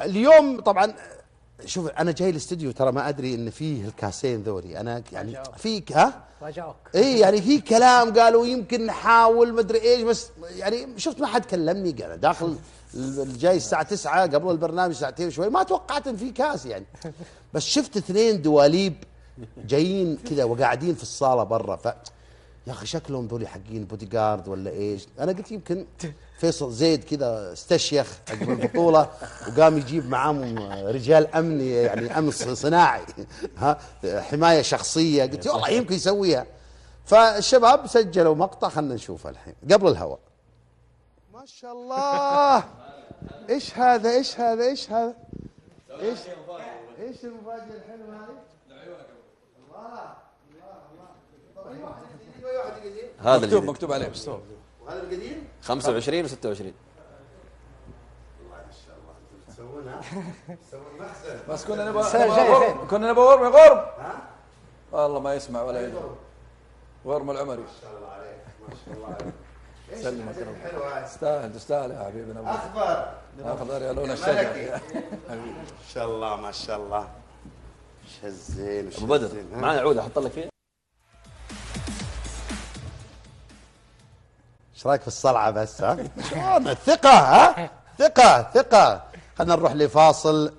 اليوم طبعا شوف انا جاي الاستديو ترى ما ادري ان فيه الكاسين ذولي، انا يعني فيك فاجأوك. اي يعني في كلام قالوا يمكن نحاول ما ادري ايش، بس يعني شفت ما حد كلمني، انا داخل جاي الساعه 9 قبل البرنامج ساعتين وشوي، ما توقعت ان في كاس يعني. بس شفت اثنين دواليب جايين كذا وقاعدين في الصاله برا، يا اخي شكلهم ذولي حقين بودي جارد ولا ايش. انا قلت يمكن فيصل زيد كذا استشيخ عقب البطوله وقام يجيب معاهم رجال امن، يعني امن صناعي حمايه شخصيه. قلت والله يمكن يسويها. فالشباب سجلوا مقطع، خلنا نشوفه الحين قبل الهواء. ما شاء الله، ايش هذا ايش هذا ايش هذا ايش ايش المفاجاه الحلوه هذه؟ هذا مكتوب مكتوب عليه مستوى. وهذا القديم 25 و26. والله ما شاء الله تسوونها تسوون محسن. بس كنا نبغى غرم. والله ما يسمع ولا يدري. غرم العمري. ما شاء الله عليك ما شاء الله عليك. سلمك ايش الحلوه تستاهل تستاهل يا حبيبنا. اخضر يا لون الشجر. ما شاء الله ما شاء الله. شزين ابو بدر معنا عود احط لك فيه. ايش رايك في الصلعه بس؟ شلون الثقه؟ ثقه ثقه. خلينا نروح لفاصل